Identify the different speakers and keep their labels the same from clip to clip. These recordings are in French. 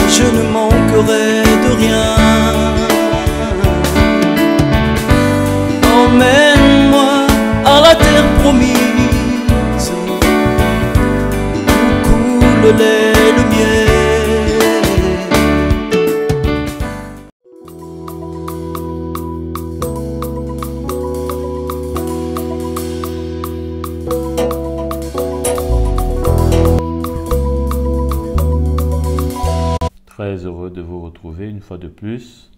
Speaker 1: je ne manquerai de rien. Emmène-moi à la terre promise, où coule le lait, le miel.
Speaker 2: Très heureux de vous retrouver une fois de plus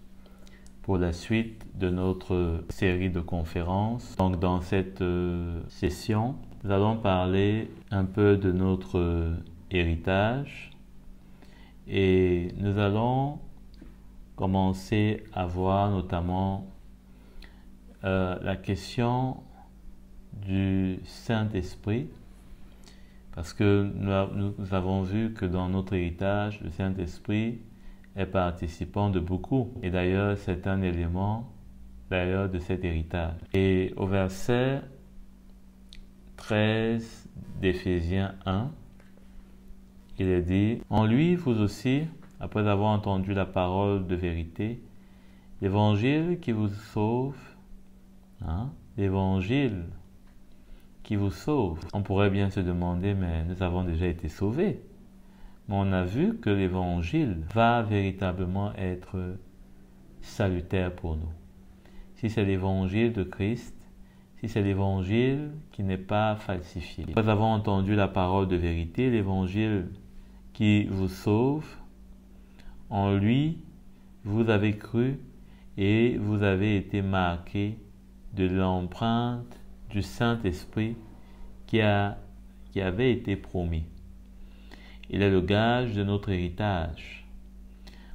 Speaker 2: pour la suite de notre série de conférences. Donc dans cette session, nous allons parler un peu de notre héritage et nous allons commencer à voir notamment la question du Saint-Esprit. Parce que nous avons vu que dans notre héritage, le Saint-Esprit est participant de beaucoup. Et d'ailleurs, c'est un élément de cet héritage. Et au verset 13 d'Éphésiens 1, il est dit « En lui, vous aussi, après avoir entendu la parole de vérité, l'évangile qui vous sauve, l'évangile qui vous sauve. » On pourrait bien se demander, mais nous avons déjà été sauvés. Mais on a vu que l'évangile va véritablement être salutaire pour nous. Si c'est l'évangile de Christ, si c'est l'évangile qui n'est pas falsifié. Nous avons entendu la parole de vérité, l'évangile qui vous sauve. En lui, vous avez cru et vous avez été marqués de l'empreinte du Saint-Esprit qui avait été promis. Il est le gage de notre héritage,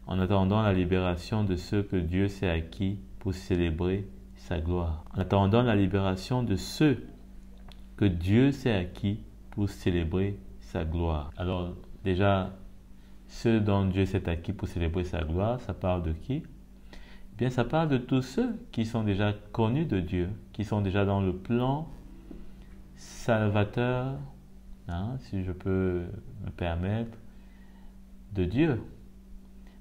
Speaker 2: en attendant la libération de ceux que Dieu s'est acquis pour célébrer sa gloire. En attendant la libération de ceux que Dieu s'est acquis pour célébrer sa gloire. Alors déjà, ceux dont Dieu s'est acquis pour célébrer sa gloire, ça parle de qui? Eh bien, ça parle de tous ceux qui sont déjà connus de Dieu, qui sont déjà dans le plan salvateur, si je peux me permettre, de Dieu.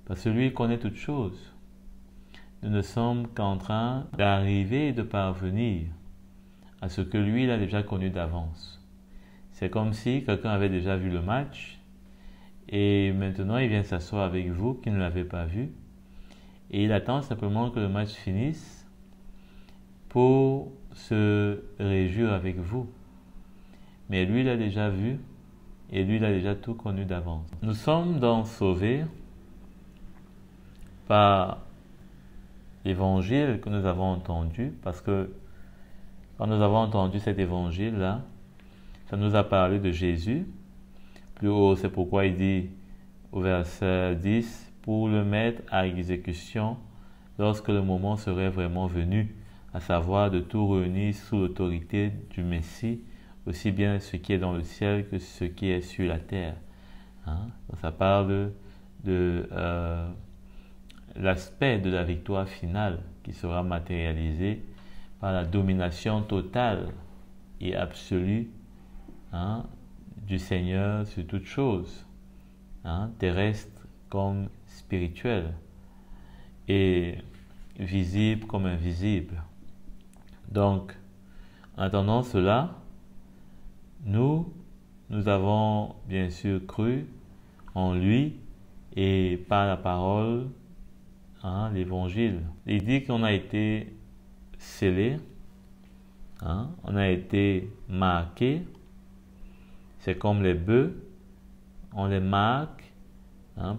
Speaker 2: Parce que lui connaît toutes choses. Nous ne sommes qu'en train d'arriver et de parvenir à ce que lui, il a déjà connu d'avance. C'est comme si quelqu'un avait déjà vu le match et maintenant il vient s'asseoir avec vous qui ne l'avez pas vu et il attend simplement que le match finisse pour se réjouir avec vous. Mais lui, il a déjà vu et lui, il a déjà tout connu d'avance. Nous sommes donc sauvés par l'évangile que nous avons entendu, parce que quand nous avons entendu cet évangile-là, ça nous a parlé de Jésus. Plus haut, c'est pourquoi il dit au verset 10, pour le mettre à exécution lorsque le moment serait vraiment venu, à savoir de tout réunir sous l'autorité du Messie, aussi bien ce qui est dans le ciel que ce qui est sur la terre. Donc ça parle de l'aspect de la victoire finale qui sera matérialisée par la domination totale et absolue du Seigneur sur toutes choses, terrestres comme spirituelles et visibles comme invisibles. Donc, en attendant cela, nous avons bien sûr cru en lui et par la parole, l'évangile. Il dit qu'on a été scellé, on a été marqué. C'est comme les bœufs, on les marque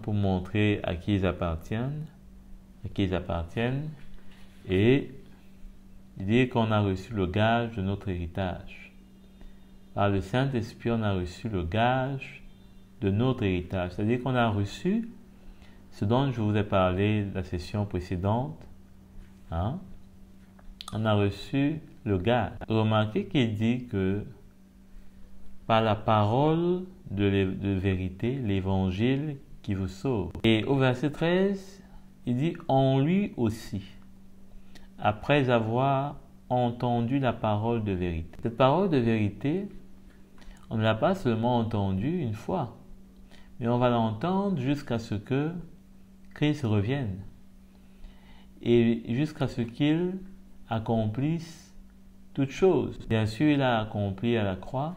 Speaker 2: pour montrer à qui ils appartiennent, et il dit qu'on a reçu le gage de notre héritage. Par le Saint-Esprit, on a reçu le gage de notre héritage. C'est-à-dire qu'on a reçu ce dont je vous ai parlé la session précédente. On a reçu le gage. Remarquez qu'il dit que par la parole de vérité, l'évangile qui vous sauve. Et au verset 13, il dit « en lui aussi », après avoir entendu la parole de vérité. Cette parole de vérité, On ne l'a pas seulement entendu une fois, mais on va l'entendre jusqu'à ce que Christ revienne et jusqu'à ce qu'il accomplisse toutes choses. Bien sûr, il a accompli à la croix,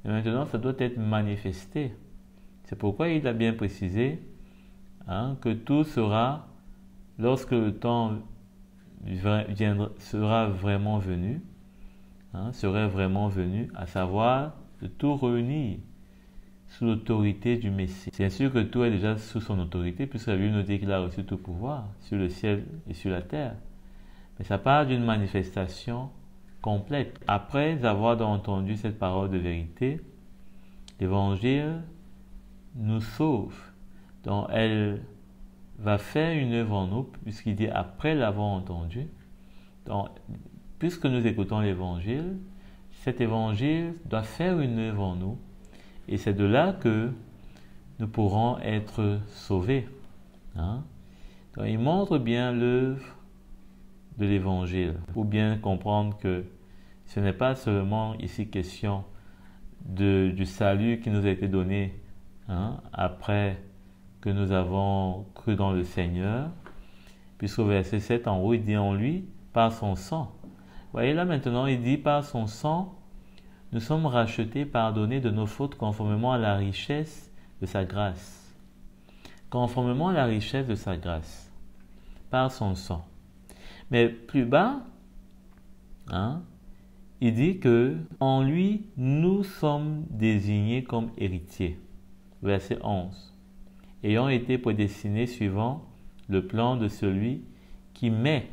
Speaker 2: mais maintenant ça doit être manifesté. C'est pourquoi il a bien précisé que tout sera, lorsque le temps sera vraiment venu, serait vraiment venu, à savoir de tout réunir sous l'autorité du Messie. Bien sûr que tout est déjà sous son autorité, puisque la Bible nous dit qu'il a reçu tout pouvoir sur le ciel et sur la terre. Mais ça parle d'une manifestation complète. Après avoir entendu cette parole de vérité, l'Évangile nous sauve. Donc elle va faire une œuvre en nous, puisqu'il dit après l'avoir entendu. Donc, puisque nous écoutons l'Évangile, cet Évangile doit faire une œuvre en nous. Et c'est de là que nous pourrons être sauvés. Donc, il montre bien l'œuvre de l'Évangile, pour bien comprendre que ce n'est pas seulement ici question du salut qui nous a été donné après que nous avons cru dans le Seigneur, puisqu'au verset 7 en haut, il dit en lui, par son sang. Vous voyez là maintenant, il dit par son sang, nous sommes rachetés, pardonnés de nos fautes conformément à la richesse de sa grâce. Conformément à la richesse de sa grâce, par son sang. Mais plus bas, il dit que en lui, nous sommes désignés comme héritiers. Verset 11. Ayant été prédestinés suivant le plan de celui qui met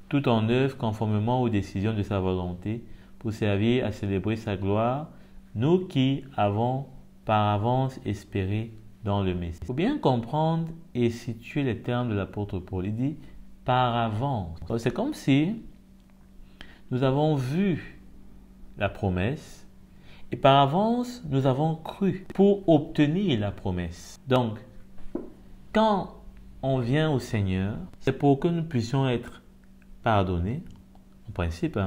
Speaker 2: tout en œuvre conformément aux décisions de sa volonté pour servir à célébrer sa gloire, nous qui avons par avance espéré dans le Messie. Il faut bien comprendre et situer les termes de l'apôtre Paul. Il dit par avance. C'est comme si nous avons vu la promesse et par avance nous avons cru pour obtenir la promesse. Donc, quand on vient au Seigneur, c'est pour que nous puissions être pardonnés, en principe,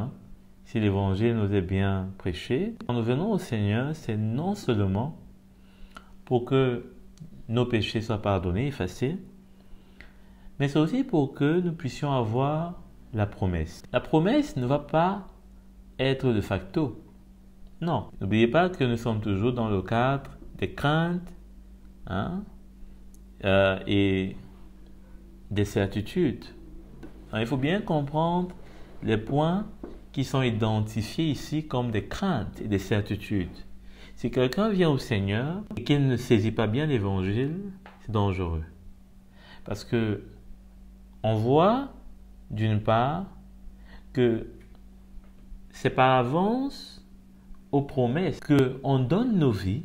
Speaker 2: si l'Évangile nous est bien prêché. Quand nous venons au Seigneur, c'est non seulement pour que nos péchés soient pardonnés, effacés, mais c'est aussi pour que nous puissions avoir la promesse. La promesse ne va pas être de facto. Non, n'oubliez pas que nous sommes toujours dans le cadre des craintes et des certitudes. Alors, il faut bien comprendre les points qui sont identifiés ici comme des craintes et des certitudes. Si quelqu'un vient au Seigneur et qu'il ne saisit pas bien l'Évangile, c'est dangereux. Parce que on voit, d'une part, que c'est par avance aux promesses qu'on donne nos vies.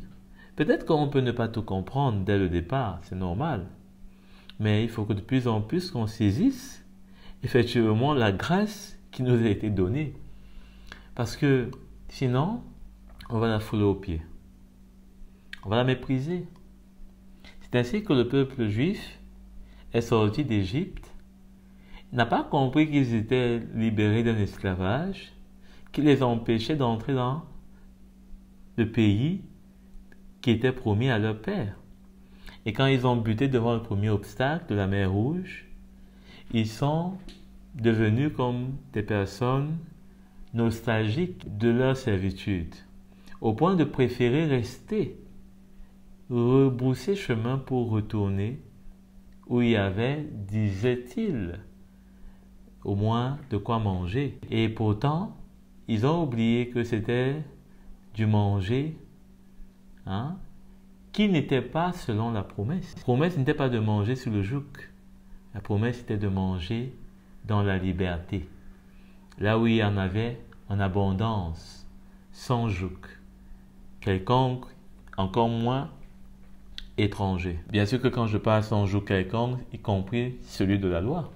Speaker 2: Peut-être qu'on peut ne pas tout comprendre dès le départ, c'est normal. Mais il faut que de plus en plus qu'on saisisse effectivement la grâce qui nous a été donnée. Parce que sinon, on va la fouler aux pieds. On va la mépriser. C'est ainsi que le peuple juif est sorti d'Égypte. Il n'a pas compris qu'ils étaient libérés d'un esclavage qui les empêchait d'entrer dans le pays qui était promis à leur père. Et quand ils ont buté devant le premier obstacle de la mer Rouge, ils sont devenus comme des personnes nostalgiques de leur servitude, au point de préférer rester, rebrousser chemin pour retourner où il y avait, disait-il, au moins de quoi manger. Et pourtant, ils ont oublié que c'était du manger qui n'était pas selon la promesse. La promesse n'était pas de manger sous le joug. La promesse était de manger dans la liberté. Là où il y en avait en abondance, sans joug. Quelconque, encore moins étranger. Bien sûr que quand je parle sans joug quelconque, y compris celui de la loi.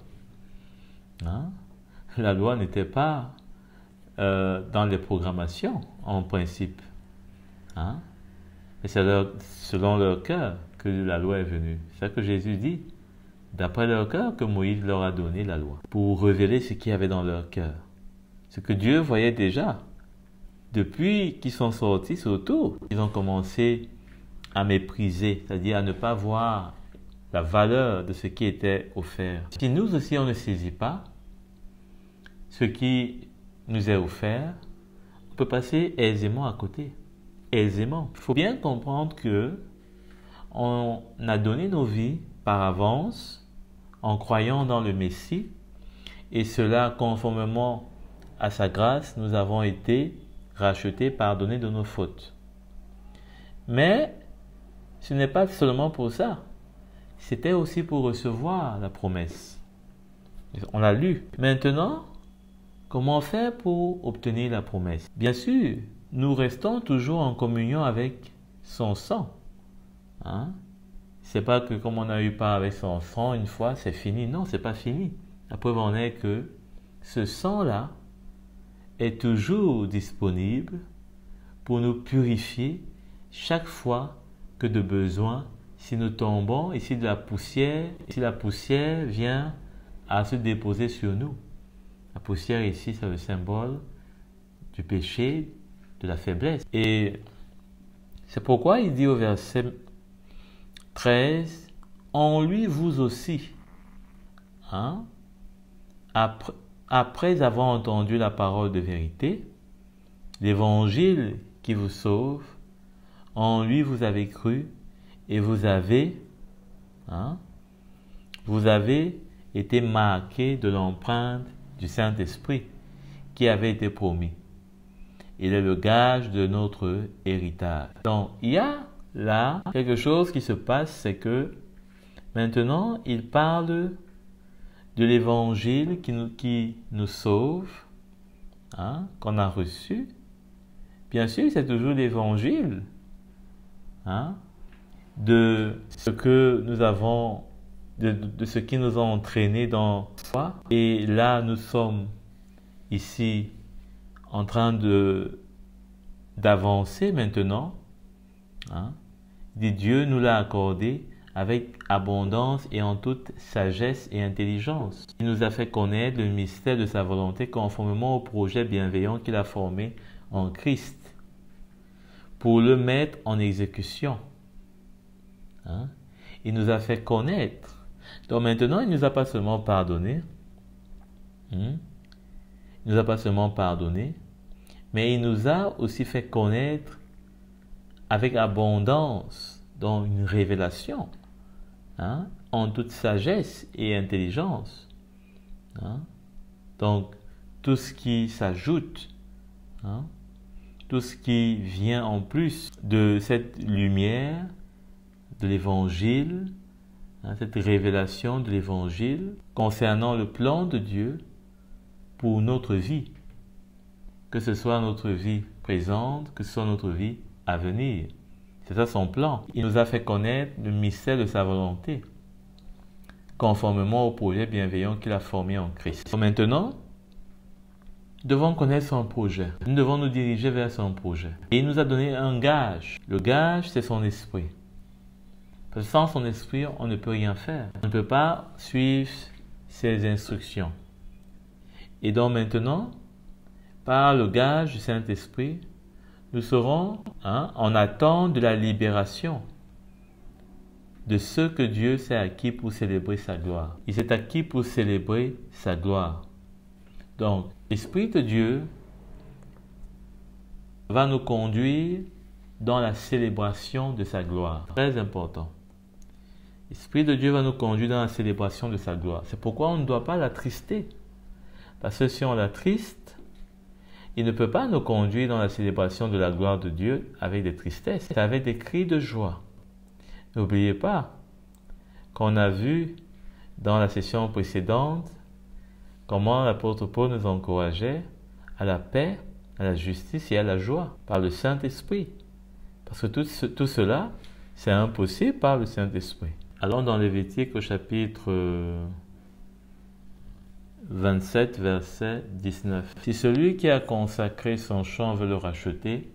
Speaker 2: La loi n'était pas dans les programmations, en principe. Mais c'est selon leur cœur que la loi est venue. C'est ça que Jésus dit. D'après leur cœur que Moïse leur a donné la loi. Pour révéler ce qu'il y avait dans leur cœur. Ce que Dieu voyait déjà depuis qu'ils sont sortis, surtout, ils ont commencé à mépriser, c'est-à-dire à ne pas voir la valeur de ce qui était offert. Si nous aussi on ne saisit pas ce qui nous est offert, on peut passer aisément à côté. Aisément. Il faut bien comprendre que on a donné nos vies par avance en croyant dans le Messie, et cela conformément à sa grâce, nous avons été rachetés, pardonnés de nos fautes. Mais ce n'est pas seulement pour ça. C'était aussi pour recevoir la promesse. On l'a lu. Maintenant, comment faire pour obtenir la promesse? Bien sûr, nous restons toujours en communion avec son sang. Hein? C'est pas que comme on a eu part avec son sang une fois, c'est fini. Non, c'est pas fini. La preuve en est que ce sang-là est toujours disponible pour nous purifier chaque fois que de besoin, si nous tombons et si la poussière vient à se déposer sur nous. La poussière ici, c'est le symbole du péché, de la faiblesse. Et c'est pourquoi il dit au verset 13, en lui vous aussi, hein, après avoir entendu la parole de vérité, l'évangile qui vous sauve, en lui vous avez cru et vous avez été marqués de l'empreinte du Saint-Esprit qui avait été promis. Il est le gage de notre héritage. Donc, il y a là quelque chose qui se passe, c'est que maintenant, il parle de l'évangile qui nous sauve, hein, qu'on a reçu. Bien sûr, c'est toujours l'évangile, hein, de ce que nous avons, de ce qui nous a entraînés dans la foi. Et là, nous sommes ici en train d'avancer maintenant. Hein. Dieu nous l'a accordé avec abondance et en toute sagesse et intelligence. Il nous a fait connaître le mystère de sa volonté conformément au projet bienveillant qu'il a formé en Christ pour le mettre en exécution. Hein? Il nous a fait connaître. Donc maintenant, il ne nous a pas seulement pardonné. Il ne nous a pas seulement pardonné, mais il nous a aussi fait connaître avec abondance, dans une révélation, hein, en toute sagesse et intelligence. Hein. Donc, tout ce qui s'ajoute, hein, tout ce qui vient en plus de cette lumière de l'Évangile, hein, cette révélation de l'Évangile concernant le plan de Dieu pour notre vie, que ce soit notre vie présente, que ce soit notre vie à venir. C'est ça son plan. Il nous a fait connaître le mystère de sa volonté, conformément au projet bienveillant qu'il a formé en Christ. Maintenant, nous devons connaître son projet. Nous devons nous diriger vers son projet. Et il nous a donné un gage. Le gage, c'est son esprit. Parce que sans son esprit, on ne peut rien faire. On ne peut pas suivre ses instructions. Et donc maintenant, par le gage du Saint-Esprit, nous serons en attente de la libération de ce que Dieu s'est acquis pour célébrer sa gloire. Il s'est acquis pour célébrer sa gloire. Donc, l'Esprit de Dieu va nous conduire dans la célébration de sa gloire. Très important. L'Esprit de Dieu va nous conduire dans la célébration de sa gloire. C'est pourquoi on ne doit pas l'attrister. Parce que si on l'attriste, il ne peut pas nous conduire dans la célébration de la gloire de Dieu avec des tristesses, c'est avec des cris de joie. N'oubliez pas qu'on a vu dans la session précédente comment l'apôtre Paul nous encourageait à la paix, à la justice et à la joie par le Saint-Esprit. Parce que tout cela, c'est impossible par le Saint-Esprit. Allons dans Lévitique au chapitre 27, verset 19. Si celui qui a consacré son champ veut le racheter,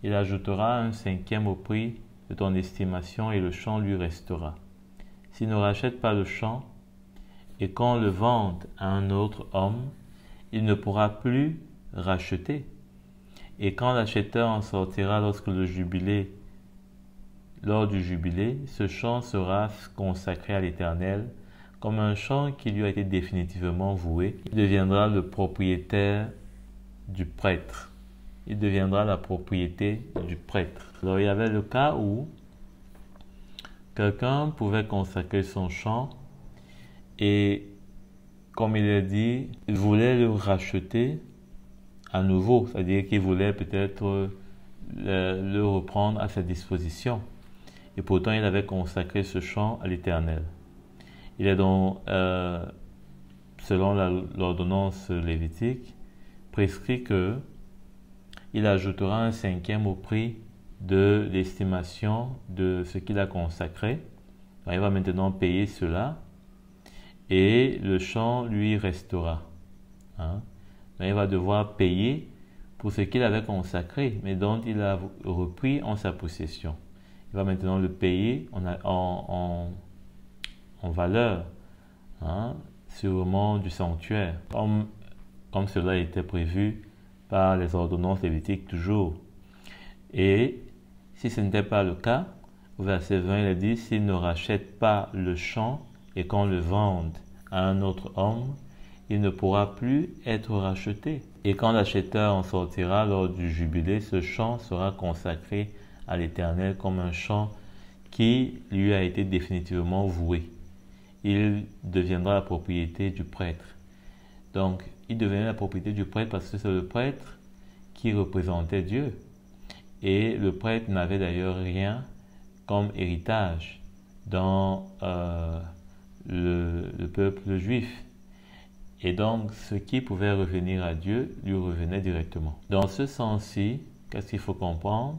Speaker 2: il ajoutera un cinquième au prix de ton estimation et le champ lui restera. S'il ne rachète pas le champ et qu'on le vende à un autre homme, il ne pourra plus racheter. Et quand l'acheteur en sortira lors du jubilé, ce champ sera consacré à l'Éternel comme un champ qui lui a été définitivement voué. Il deviendra le propriétaire du prêtre. Il deviendra la propriété du prêtre. Alors il y avait le cas où quelqu'un pouvait consacrer son champ et, comme il est dit, il voulait le racheter à nouveau, c'est-à-dire qu'il voulait peut-être le reprendre à sa disposition. Et pourtant, il avait consacré ce champ à l'Éternel. Il est donc, selon l'ordonnance lévitique, prescrit que il ajoutera un 5e au prix de l'estimation de ce qu'il a consacré. Alors, il va maintenant payer cela et le champ lui restera. Il va devoir payer pour ce qu'il avait consacré, mais dont il a repris en sa possession. Il va maintenant le payer en valeur, sûrement du sanctuaire, comme cela était prévu par les ordonnances lévitiques toujours. Et si ce n'était pas le cas, au verset 20, il est dit, s'il ne rachète pas le champ et qu'on le vende à un autre homme, il ne pourra plus être racheté. Et quand l'acheteur en sortira lors du jubilé, ce champ sera consacré à l'Éternel comme un champ qui lui a été définitivement voué. Il deviendra la propriété du prêtre. Donc, il devenait la propriété du prêtre parce que c'est le prêtre qui représentait Dieu. Et le prêtre n'avait d'ailleurs rien comme héritage dans le peuple juif. Et donc, ce qui pouvait revenir à Dieu lui revenait directement. Dans ce sens-ci, qu'est-ce qu'il faut comprendre?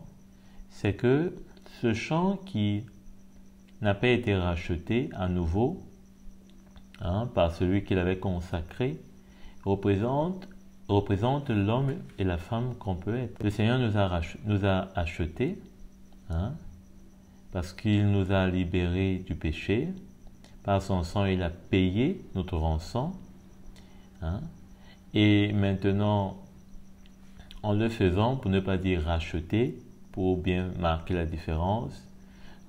Speaker 2: C'est que ce champ qui n'a pas été racheté à nouveau par celui qui l'avait consacré représente l'homme et la femme qu'on peut être. Le Seigneur nous a achetés parce qu'il nous a libérés du péché. Par son sang, il a payé notre rançon. Et maintenant, en le faisant, pour ne pas dire racheter, pour bien marquer la différence,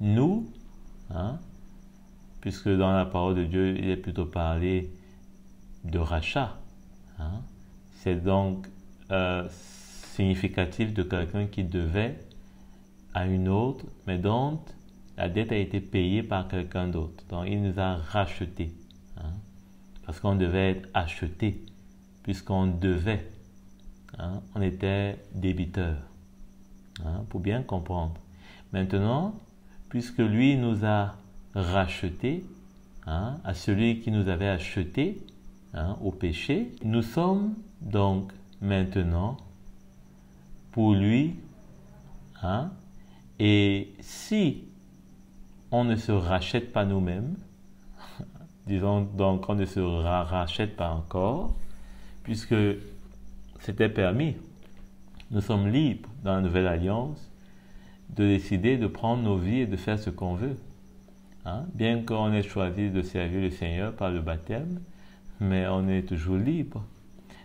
Speaker 2: nous, puisque dans la parole de Dieu, il est plutôt parlé de rachat. C'est donc significatif de quelqu'un qui devait à une autre, mais dont la dette a été payée par quelqu'un d'autre. Donc, il nous a rachetés. Parce qu'on devait être acheté, puisqu'on devait. On était débiteur. Pour bien comprendre. Maintenant, puisque lui nous a rachetés, à celui qui nous avait achetés au péché, nous sommes donc maintenant pour lui. Et si on ne se rachète pas nous-mêmes, disons donc on ne se rachète pas encore, puisque c'était permis, nous sommes libres dans la nouvelle alliance de décider de prendre nos vies et de faire ce qu'on veut. Bien qu'on ait choisi de servir le Seigneur par le baptême, mais on est toujours libre.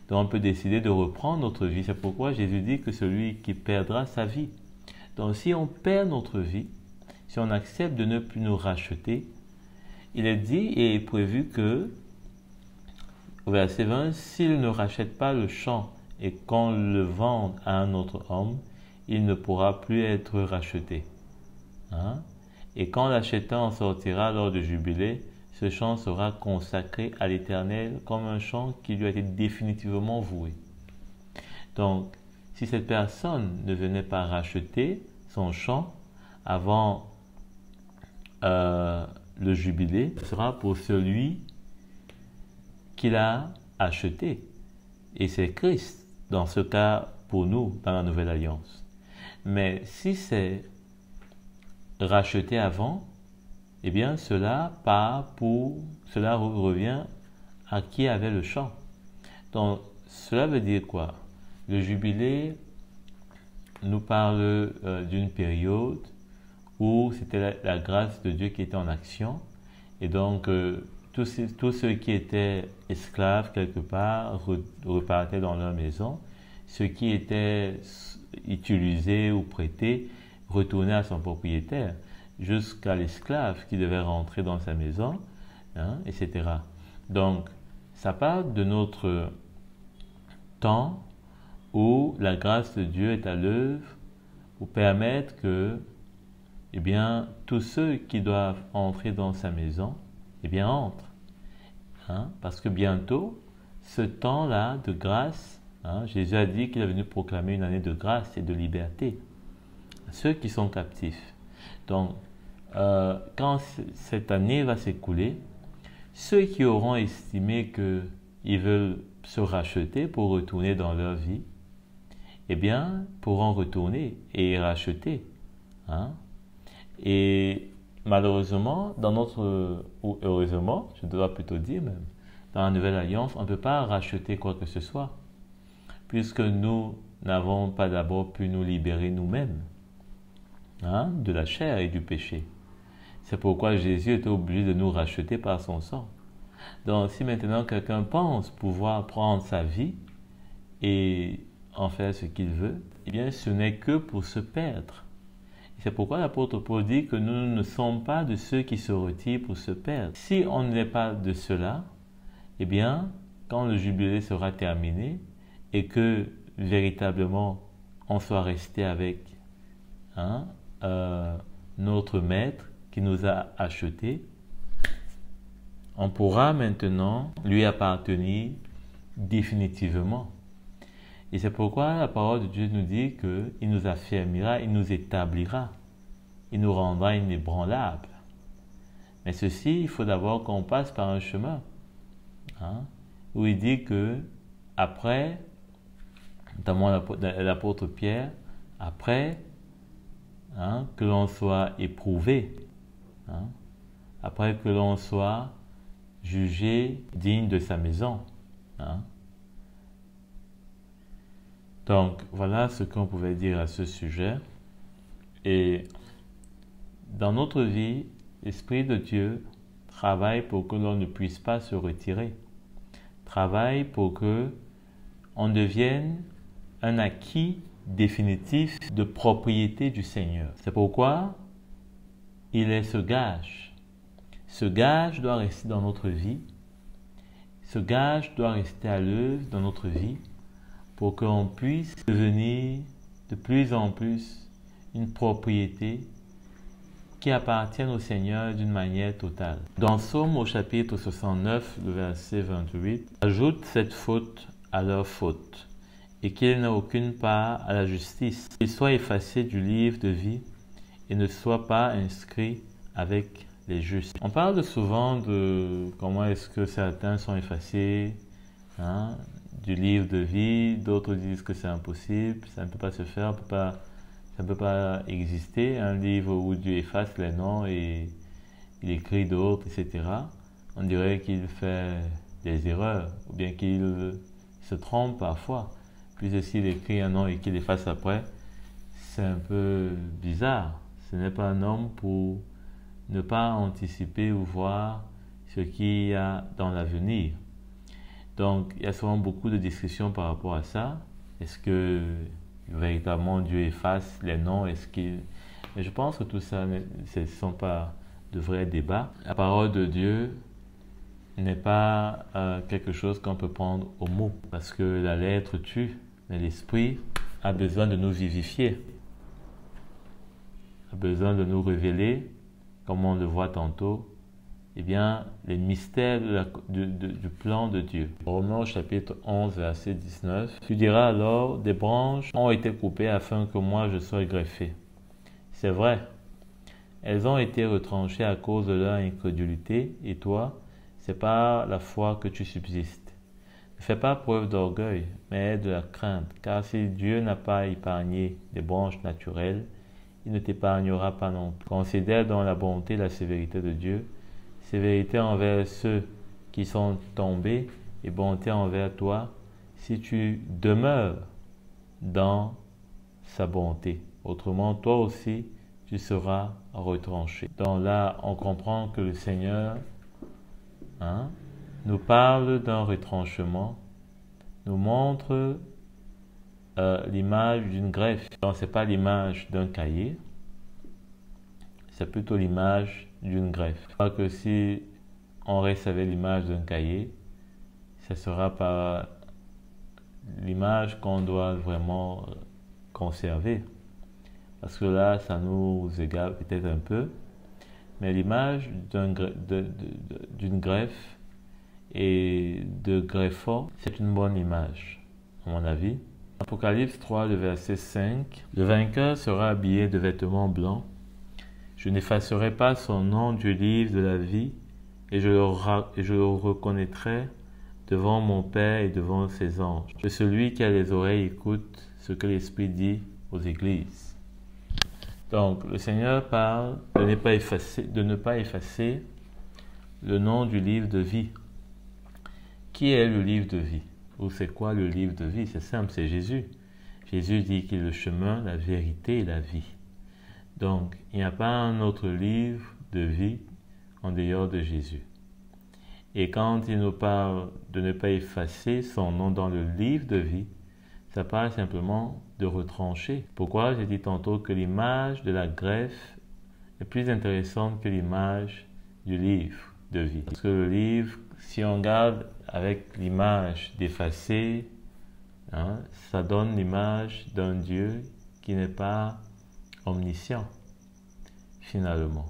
Speaker 2: Donc on peut décider de reprendre notre vie. C'est pourquoi Jésus dit que celui qui perdra sa vie. Donc si on perd notre vie, si on accepte de ne plus nous racheter, il est dit et prévu que, au verset 20, s'il ne rachète pas le champ et qu'on le vende à un autre homme, il ne pourra plus être racheté. Et quand l'acheteur en sortira lors du jubilé, ce champ sera consacré à l'Éternel comme un champ qui lui a été définitivement voué. Donc, si cette personne ne venait pas racheter son champ avant le jubilé, ce sera pour celui qui l'a acheté. Et c'est Christ, dans ce cas, pour nous, dans la Nouvelle Alliance. Mais si c'est racheté avant, eh bien cela revient à qui avait le champ. Donc cela veut dire quoi? Le jubilé nous parle d'une période où c'était la grâce de Dieu qui était en action, et donc tous ceux qui étaient esclaves quelque part repartaient dans leur maison. ce qui était utilisé ou prêté retournait à son propriétaire, jusqu'à l'esclave qui devait rentrer dans sa maison, etc. Donc, ça parle de notre temps où la grâce de Dieu est à l'œuvre pour permettre que, eh bien, tous ceux qui doivent entrer dans sa maison, eh bien, entrent. Parce que bientôt, ce temps-là de grâce, Jésus a dit qu'il est venu proclamer une année de grâce et de liberté à ceux qui sont captifs. Donc, quand cette année va s'écouler, ceux qui auront estimé qu'ils veulent se racheter pour retourner dans leur vie, eh bien, pourront retourner et racheter. Et malheureusement, ou heureusement, je dois plutôt dire même, dans la Nouvelle Alliance, on ne peut pas racheter quoi que ce soit, puisque nous n'avons pas d'abord pu nous libérer nous-mêmes de la chair et du péché. C'est pourquoi Jésus était obligé de nous racheter par son sang. Donc, si maintenant quelqu'un pense pouvoir prendre sa vie et en faire ce qu'il veut, eh bien, ce n'est que pour se perdre. C'est pourquoi l'apôtre Paul dit que nous ne sommes pas de ceux qui se retirent pour se perdre. Si on n'est pas de cela, eh bien, quand le jubilé sera terminé et que véritablement on soit resté avec notre maître qui nous a achetés, on pourra maintenant lui appartenir définitivement. Et c'est pourquoi la parole de Dieu nous dit qu'il nous affermira, il nous établira, il nous rendra inébranlables. Mais ceci, il faut d'abord qu'on passe par un chemin, où il dit que après, notamment l'apôtre Pierre, après que l'on soit éprouvé, après que l'on soit jugé digne de sa maison. Donc, voilà ce qu'on pouvait dire à ce sujet. Et dans notre vie, l'Esprit de Dieu travaille pour que l'on ne puisse pas se retirer. Travaille pour que on devienne un acquis définitif de propriété du Seigneur. C'est pourquoi il est ce gage. Ce gage doit rester dans notre vie. Ce gage doit rester à l'œuvre dans notre vie pour qu'on puisse devenir de plus en plus une propriété qui appartienne au Seigneur d'une manière totale. Dans Psaume au chapitre 69, le verset 28, ajoute cette faute à leur faute, et qu'il n'ait aucune part à la justice, qu'il soit effacé du livre de vie et ne soit pas inscrit avec les justes. On parle souvent de comment est-ce que certains sont effacés du livre de vie, d'autres disent que c'est impossible, ça ne peut pas se faire, ça ne peut pas exister, un livre où Dieu efface les noms et il écrit d'autres, etc. On dirait qu'il fait des erreurs, ou bien qu'il se trompe parfois. Puis s'il écrit un nom et qu'il efface après, c'est un peu bizarre. Ce n'est pas un homme pour ne pas anticiper ou voir ce qu'il y a dans l'avenir. Donc, il y a souvent beaucoup de discussions par rapport à ça. Est-ce que véritablement Dieu efface les noms? Mais je pense que tout ça, ce ne sont pas de vrais débats. La parole de Dieu n'est pas quelque chose qu'on peut prendre au mot, parce que la lettre tue, mais l'esprit a besoin de nous vivifier, a besoin de nous révéler, comme on le voit tantôt, eh bien, les mystères du plan de Dieu. Romains chapitre 11, verset 19. Tu diras alors, des branches ont été coupées afin que moi je sois greffé. C'est vrai, elles ont été retranchées à cause de leur incrédulité, et toi, c'est par la foi que tu subsistes. Ne fais pas preuve d'orgueil, mais de la crainte, car si Dieu n'a pas épargné des branches naturelles, il ne t'épargnera pas non plus. Considère donc la bonté et la sévérité de Dieu, sévérité envers ceux qui sont tombés et bonté envers toi, si tu demeures dans sa bonté. Autrement, toi aussi, tu seras retranché. Donc là, on comprend que le Seigneur nous parle d'un retranchement, nous montre l'image d'une greffe. Donc, ce n'est pas l'image d'un cahier, c'est plutôt l'image d'une greffe. Je crois que si on recevait l'image d'un cahier, ce sera pas l'image qu'on doit vraiment conserver. Parce que là, ça nous égale peut-être un peu. Mais l'image d'une greffe et de greffon, c'est une bonne image, à mon avis. Apocalypse 3, le verset 5. Le vainqueur sera habillé de vêtements blancs. Je n'effacerai pas son nom du livre de la vie et je le reconnaîtrai devant mon Père et devant ses anges. Que celui qui a les oreilles écoute ce que l'Esprit dit aux églises. Donc, le Seigneur parle de ne pas effacer le nom du livre de vie. Qui est le livre de vie? Ou c'est quoi le livre de vie? C'est simple, c'est Jésus. Jésus dit qu'il est le chemin, la vérité et la vie. Donc, il n'y a pas un autre livre de vie en dehors de Jésus. Et quand il nous parle de ne pas effacer son nom dans le livre de vie, ça parle simplement de retrancher. Pourquoi j'ai dit tantôt que l'image de la greffe est plus intéressante que l'image du livre de vie. Parce que le livre, si on regarde avec l'image d'effacer, ça donne l'image d'un Dieu qui n'est pas omniscient, finalement.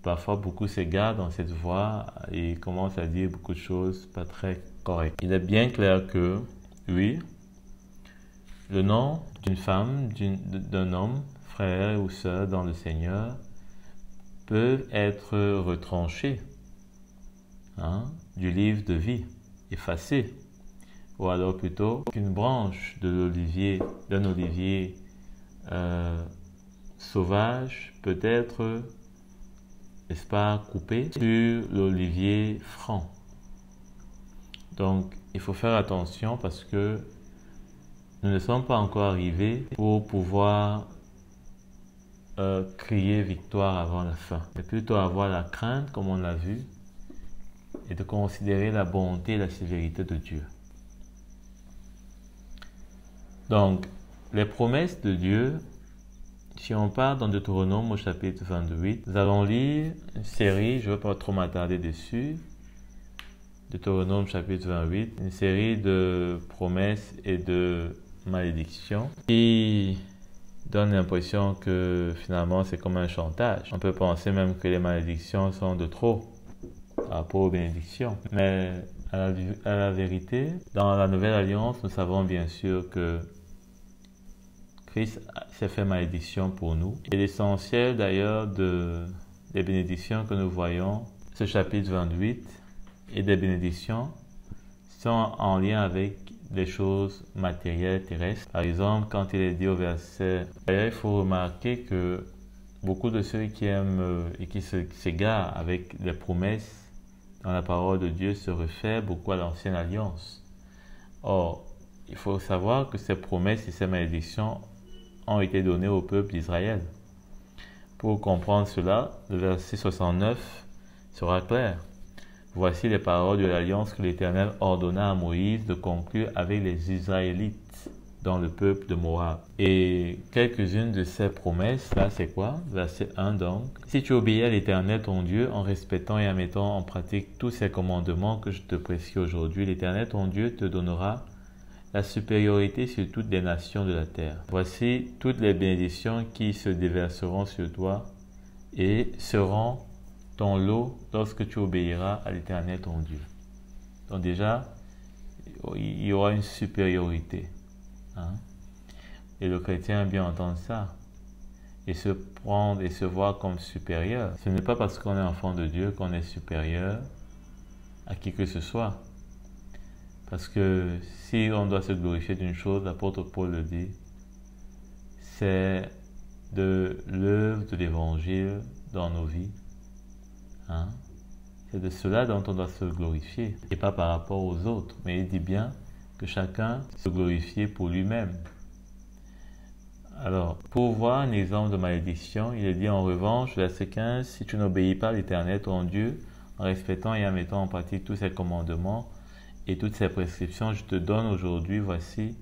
Speaker 2: Parfois, beaucoup s'égarent dans cette voie et commencent à dire beaucoup de choses pas très correctes. Il est bien clair que, oui, le nom d'une femme, d'un homme, frère ou sœur dans le Seigneur, peuvent être retranchés du livre de vie, effacés. Ou alors plutôt qu'une branche d'un olivier sauvage peut être, n'est-ce pas, coupée sur l'olivier franc. Donc, il faut faire attention parce que nous ne sommes pas encore arrivés pour pouvoir crier victoire avant la fin, mais plutôt avoir la crainte, comme on l'a vu, et de considérer la bonté et la sévérité de Dieu. Donc, les promesses de Dieu, si on part dans Deutéronome au chapitre 28, nous allons lire une série, je ne vais pas trop m'attarder dessus, Deutéronome chapitre 28, une série de promesses et de malédictions qui donne l'impression que finalement c'est comme un chantage. On peut penser même que les malédictions sont de trop par rapport aux bénédictions. Mais à la vérité, dans la Nouvelle Alliance, nous savons bien sûr que Christ s'est fait malédiction pour nous. Et l'essentiel d'ailleurs des bénédictions que nous voyons, ce chapitre 28, et des bénédictions sont en lien avec des choses matérielles terrestres. Par exemple, quand il est dit au verset, il faut remarquer que beaucoup de ceux qui aiment et qui s'égarent avec les promesses dans la parole de Dieu se réfèrent beaucoup à l'ancienne alliance. Or, il faut savoir que ces promesses et ces malédictions ont été données au peuple d'Israël. Pour comprendre cela, le verset 69 sera clair. Voici les paroles de l'alliance que l'Éternel ordonna à Moïse de conclure avec les Israélites dans le peuple de Moab. Et quelques-unes de ces promesses, là c'est quoi? Verset 1 donc. Si tu obéis à l'Éternel ton Dieu en respectant et en mettant en pratique tous ces commandements que je te prescris aujourd'hui, l'Éternel ton Dieu te donnera la supériorité sur toutes les nations de la terre. Voici toutes les bénédictions qui se déverseront sur toi et seront ton lot lorsque tu obéiras à l'Éternel ton Dieu. Donc déjà, il y aura une supériorité. Et le chrétien aime bien entendre ça. Et se prendre et se voir comme supérieur. Ce n'est pas parce qu'on est enfant de Dieu qu'on est supérieur à qui que ce soit. Parce que si on doit se glorifier d'une chose, l'apôtre Paul le dit, c'est de l'œuvre de l'Évangile dans nos vies. C'est de cela dont on doit se glorifier et pas par rapport aux autres. Mais il dit bien que chacun se glorifie pour lui-même. Alors, pour voir un exemple de malédiction, il est dit en revanche, verset 15, si tu n'obéis pas à l'Éternel ton Dieu, en respectant et en mettant en pratique tous ses commandements et toutes ses prescriptions, je te donne aujourd'hui, voici,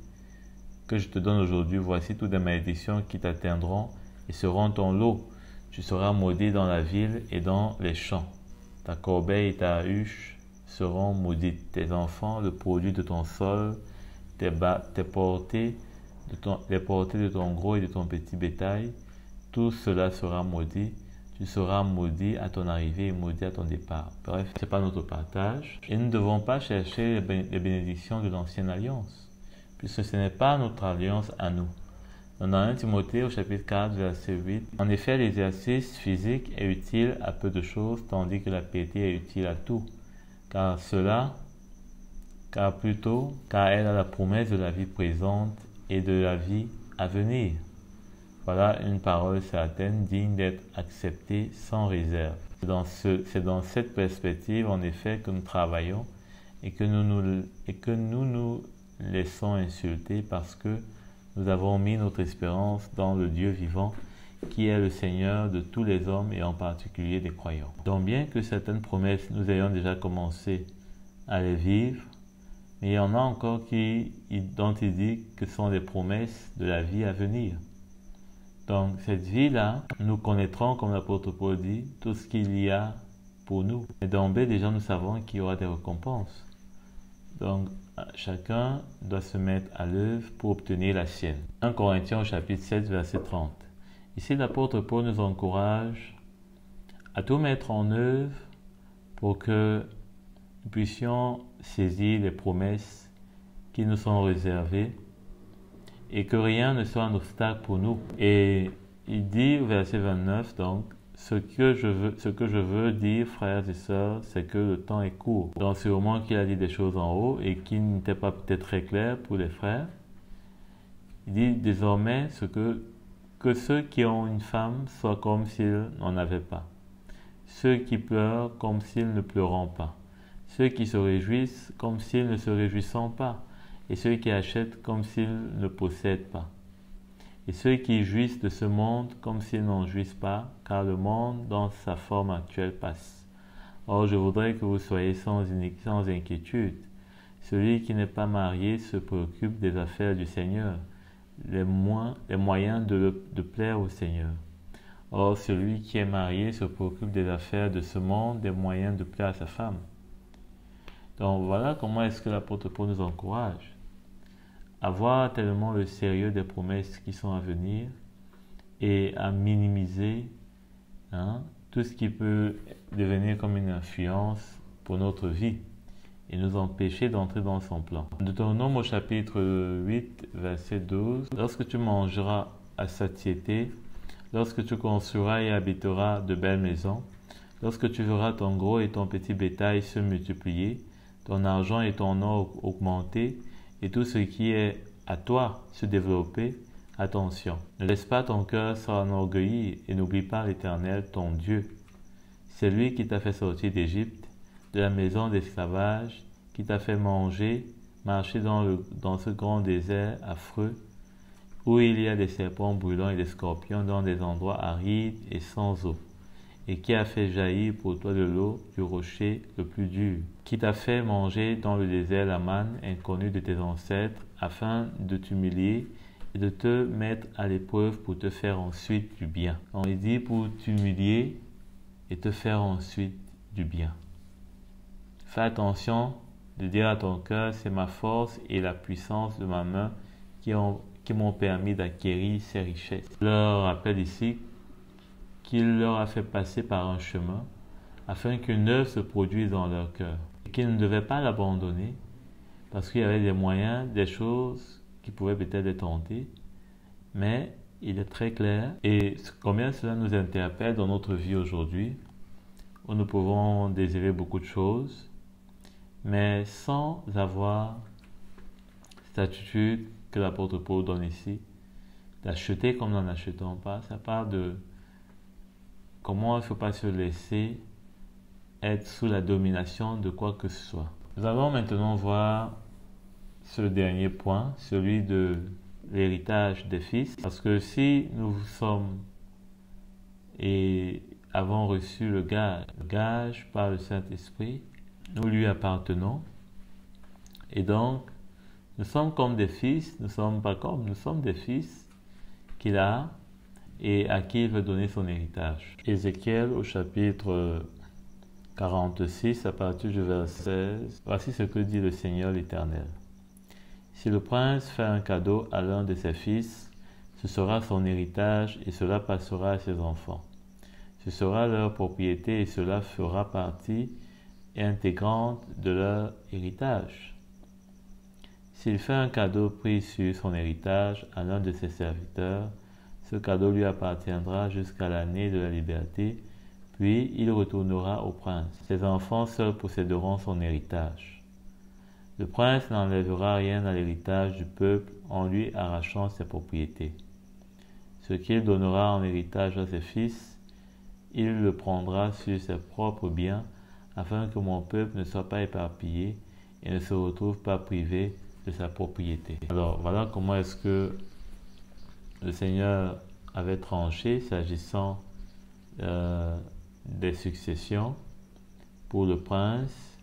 Speaker 2: que je te donne aujourd'hui, voici toutes les malédictions qui t'atteindront et seront ton lot. Tu seras maudit dans la ville et dans les champs. Ta corbeille et ta huche seront maudites. Tes enfants, le produit de ton sol, les portées de ton gros et de ton petit bétail, tout cela sera maudit. Tu seras maudit à ton arrivée et maudit à ton départ. Bref, ce n'est pas notre partage. Et nous ne devons pas chercher les bénédictions de l'ancienne alliance, puisque ce n'est pas notre alliance à nous. Dans 1 Timothée au chapitre 4, verset 8, « En effet, l'exercice physique est utile à peu de choses, tandis que la piété est utile à tout. Car elle a la promesse de la vie présente et de la vie à venir. » Voilà une parole certaine, digne d'être acceptée sans réserve. C'est dans cette perspective, en effet, que nous travaillons et que nous nous laissons insulter parce que nous avons mis notre espérance dans le Dieu vivant qui est le Seigneur de tous les hommes et en particulier des croyants. Donc bien que certaines promesses, nous ayons déjà commencé à les vivre, mais il y en a encore dont il dit que ce sont des promesses de la vie à venir. Donc cette vie-là, nous connaîtrons, comme l'apôtre Paul dit, tout ce qu'il y a pour nous. Et d'emblée, déjà, nous savons qu'il y aura des récompenses. Donc chacun doit se mettre à l'œuvre pour obtenir la sienne. 1 Corinthiens au chapitre 7, verset 30. Ici, l'apôtre Paul nous encourage à tout mettre en œuvre pour que nous puissions saisir les promesses qui nous sont réservées et que rien ne soit un obstacle pour nous. Et il dit au verset 29, donc, ce que je veux dire, frères et sœurs, c'est que le temps est court. Donc c'est au moment qu'il a dit des choses en haut et qui n'étaient pas peut-être très claires pour les frères. Il dit désormais que ceux qui ont une femme soient comme s'ils n'en avaient pas. Ceux qui pleurent comme s'ils ne pleurant pas. Ceux qui se réjouissent comme s'ils ne se réjouissant pas. Et ceux qui achètent comme s'ils ne possèdent pas. Et ceux qui jouissent de ce monde comme s'ils n'en jouissent pas, car le monde dans sa forme actuelle passe. Or, je voudrais que vous soyez sans inquiétude. Celui qui n'est pas marié se préoccupe des affaires du Seigneur, les moyens de plaire au Seigneur. Or, celui qui est marié se préoccupe des affaires de ce monde, des moyens de plaire à sa femme. Donc voilà comment est-ce que l'apôtre Paul nous encourage à voir tellement le sérieux des promesses qui sont à venir et à minimiser tout ce qui peut devenir comme une influence pour notre vie et nous empêcher d'entrer dans son plan. Deutéronome au chapitre 8, verset 12. Lorsque tu mangeras à satiété, lorsque tu construiras et habiteras de belles maisons, lorsque tu verras ton gros et ton petit bétail se multiplier, ton argent et ton or augmenter, et tout ce qui est à toi se développer, attention, ne laisse pas ton cœur s'enorgueillir et n'oublie pas l'Éternel, ton Dieu. C'est lui qui t'a fait sortir d'Égypte, de la maison d'esclavage, qui t'a fait marcher dans ce grand désert affreux, où il y a des serpents brûlants et des scorpions dans des endroits arides et sans eau, et qui a fait jaillir pour toi de l'eau du rocher le plus dur, qui t'a fait manger dans le désert la manne inconnue de tes ancêtres, afin de t'humilier et de te mettre à l'épreuve pour te faire ensuite du bien. On dit pour t'humilier et te faire ensuite du bien. Fais attention de dire à ton cœur, c'est ma force et la puissance de ma main qui m'ont permis d'acquérir ces richesses. Je leur rappelle ici qu'il leur a fait passer par un chemin afin qu'une œuvre se produise dans leur cœur et qu'ils ne devaient pas l'abandonner parce qu'il y avait des moyens, des choses qui pouvaient peut-être les tenter, mais il est très clair et combien cela nous interpelle dans notre vie aujourd'hui où nous pouvons désirer beaucoup de choses mais sans avoir cette attitude que l'apôtre Paul donne ici, d'acheter comme nous n'en achetons pas. Ça parle de comment il ne faut pas se laisser être sous la domination de quoi que ce soit. Nous allons maintenant voir ce dernier point, celui de l'héritage des fils. Parce que si nous sommes et avons reçu le gage par le Saint-Esprit, nous lui appartenons et donc Nous sommes comme des fils, nous sommes pas comme, nous sommes des fils qu'il a et à qui il veut donner son héritage. Ézéchiel au chapitre 46 à partir du verset 16. Voici ce que dit le Seigneur l'Éternel. Si le prince fait un cadeau à l'un de ses fils, ce sera son héritage et cela passera à ses enfants. Ce sera leur propriété et cela fera partie intégrante de leur héritage. S'il fait un cadeau pris sur son héritage à l'un de ses serviteurs, ce cadeau lui appartiendra jusqu'à l'année de la liberté, puis il retournera au prince. Ses enfants seuls posséderont son héritage. Le prince n'enlèvera rien à l'héritage du peuple en lui arrachant ses propriétés. Ce qu'il donnera en héritage à ses fils, il le prendra sur ses propres biens, afin que mon peuple ne soit pas éparpillé et ne se retrouve pas privé de sa propriété. Alors voilà comment est-ce que le Seigneur avait tranché s'agissant des successions pour le prince,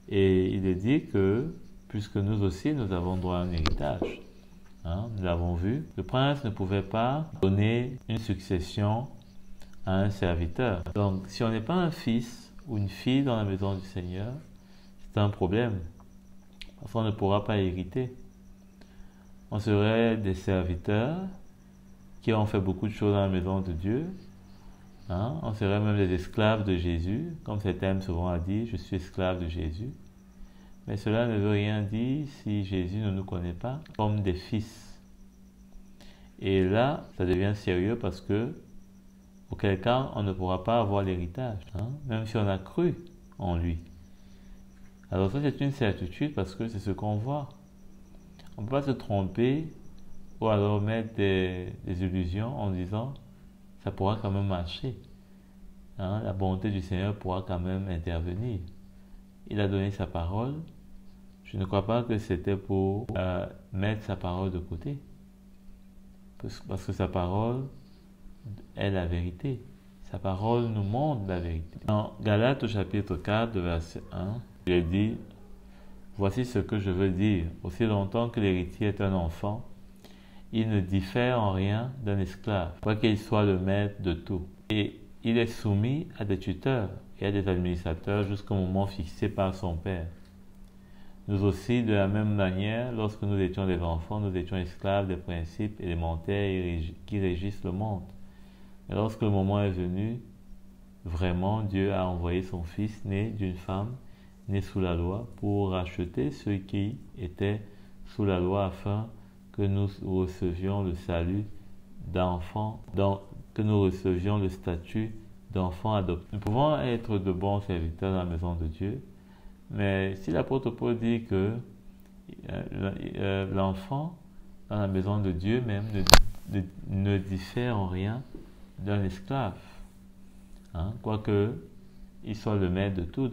Speaker 2: et il est dit que puisque nous aussi nous avons droit à un héritage, nous l'avons vu, le prince ne pouvait pas donner une succession à un serviteur. Donc si on n'est pas un fils ou une fille dans la maison du Seigneur, c'est un problème, parce qu'on ne pourra pas hériter. On serait des serviteurs qui ont fait beaucoup de choses dans la maison de Dieu. On serait même des esclaves de Jésus, comme cet homme souvent a dit, je suis esclave de Jésus. Mais cela ne veut rien dire si Jésus ne nous connaît pas comme des fils. Et là, ça devient sérieux parce que, auquel cas, on ne pourra pas avoir l'héritage, même si on a cru en lui. Alors ça, c'est une certitude parce que c'est ce qu'on voit. On ne peut pas se tromper ou alors mettre des illusions en disant ça pourra quand même marcher. La bonté du Seigneur pourra quand même intervenir. Il a donné sa parole. Je ne crois pas que c'était pour mettre sa parole de côté. Parce que sa parole est la vérité. Sa parole nous montre la vérité. Dans Galates au chapitre 4, verset 1, il est dit « Voici ce que je veux dire. Aussi longtemps que l'héritier est un enfant, il ne diffère en rien d'un esclave, quoiqu'il soit le maître de tout. Et il est soumis à des tuteurs et à des administrateurs jusqu'au moment fixé par son père. Nous aussi, de la même manière, lorsque nous étions des enfants, nous étions esclaves des principes élémentaires qui régissent le monde. Mais lorsque le moment est venu, vraiment, Dieu a envoyé son Fils né d'une femme, né sous la loi, pour racheter ceux qui étaient sous la loi afin que nous recevions le salut d'enfants, que nous recevions le statut d'enfants adoptés. Nous pouvons être de bons serviteurs dans la maison de Dieu, mais si l'apôtre Paul dit que l'enfant dans la maison de Dieu même ne diffère en rien d'un esclave, quoique il soit le maître de tout.